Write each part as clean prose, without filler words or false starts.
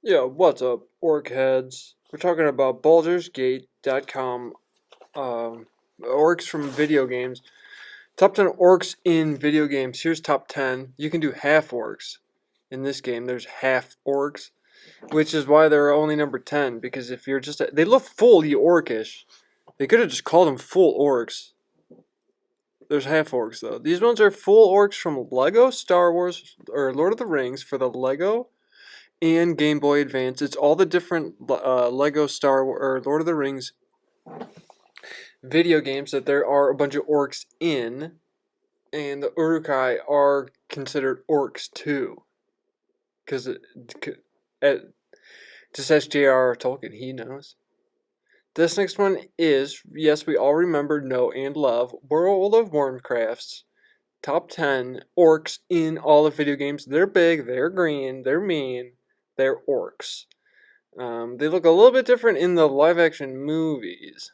Yeah, what's up, orc heads? We're talking about Baldur'sGate.com, orcs from video games. Top 10 orcs in video games. Here's top 10. You can do half orcs. In this game, there's half orcs, which is why they're only number 10, because if you're just. They look fully orcish. They could have just called them full orcs. There's half orcs, though. These ones are full orcs from Lego Star Wars, or Lord of the Rings for the Lego and Game Boy Advance. It's all the different Lego Star Wars or Lord of the Rings video games that there are a bunch of orcs in, and the Uruk-hai are considered orcs too, because just as J.R.R. Tolkien, he knows. This next one is, yes, we all remember, know, and love World of Warcraft's top 10 orcs in all of video games. They're big, they're green, they're mean, they're orcs. They look a little bit different in the live-action movies.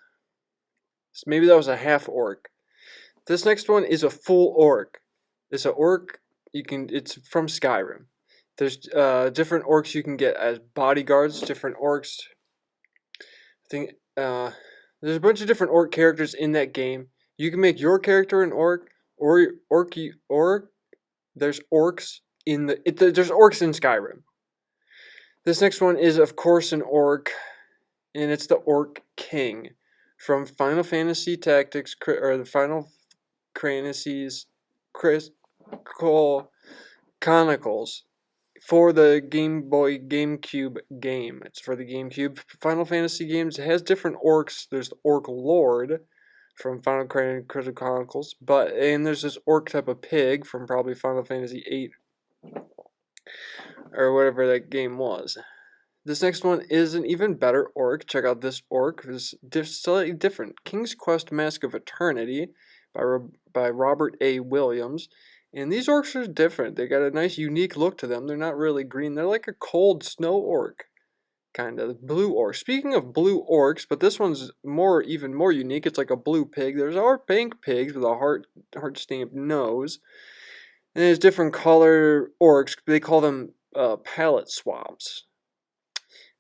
So maybe that was a half orc. This next one is a full orc. It's an orc. It's from Skyrim. There's different orcs you can get as bodyguards. Different orcs. I think there's a bunch of different orc characters in that game. You can make your character an orc, or there's orcs in there's orcs in Skyrim. This next one is, of course, an orc, and it's the Orc King from Final Fantasy Tactics, or the Final Fantasies Crystal Chronicles for the Game Boy GameCube game. It's for the GameCube. Final Fantasy games, it has different orcs. There's the Orc Lord from Final Crystal Chronicles, and there's this orc type of pig from probably Final Fantasy VIII or whatever that game was. This next one is an even better orc. Check out this orc. It's slightly different. King's Quest Mask of Eternity by Robert A. Williams. And these orcs are different. They got a nice, unique look to them. They're not really green. They're like a cold snow orc, kind of. Blue orc. Speaking of blue orcs, but this one's even more unique. It's like a blue pig. There's our pink pigs with a heart-stamped nose. And there's different color orcs. They call them palette swabs.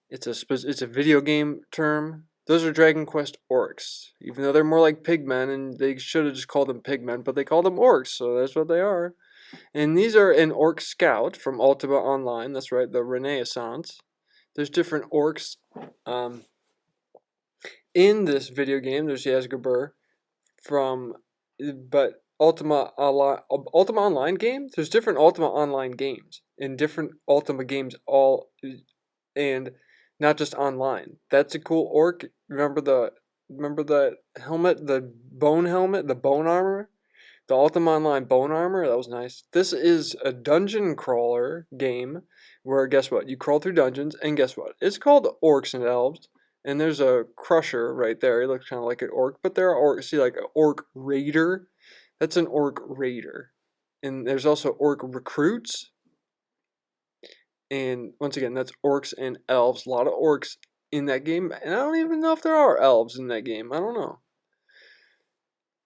It's a video game term. Those are Dragon Quest orcs, even though they're more like pigmen, and they should have just called them pigmen, but they call them orcs, so that's what they are. And these are an orc scout from Ultima Online. That's right, the Renaissance. There's different orcs. In this video game, there's Yazgabur but Ultima Online game. There's different Ultima Online games and different Ultima games and not just online. That's a cool orc. Remember the helmet, the bone helmet, the bone armor? The Ultima Online bone armor? That was nice. This is a dungeon crawler game where, guess what? You crawl through dungeons, and guess what? It's called Orcs and Elves, and there's a crusher right there. He looks kind of like an orc, but there are orcs. See, like an orc raider? That's an orc raider. And there's also orc recruits. And once again, that's orcs and elves. A lot of orcs in that game. And I don't even know if there are elves in that game. I don't know.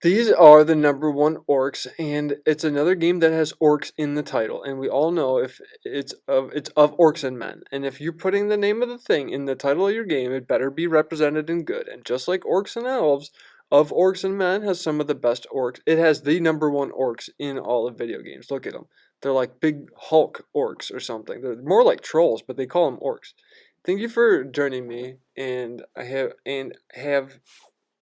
These are the number one orcs, and it's another game that has orcs in the title. And we all know if it's of orcs and men. And if you're putting the name of the thing in the title of your game, it better be represented in good. And just like orcs and elves, of Orcs and Men has some of the best orcs. It has the number one orcs in all of video games. Look at them. They're like big Hulk orcs or something. They're more like trolls, but they call them orcs. Thank you for joining me, and have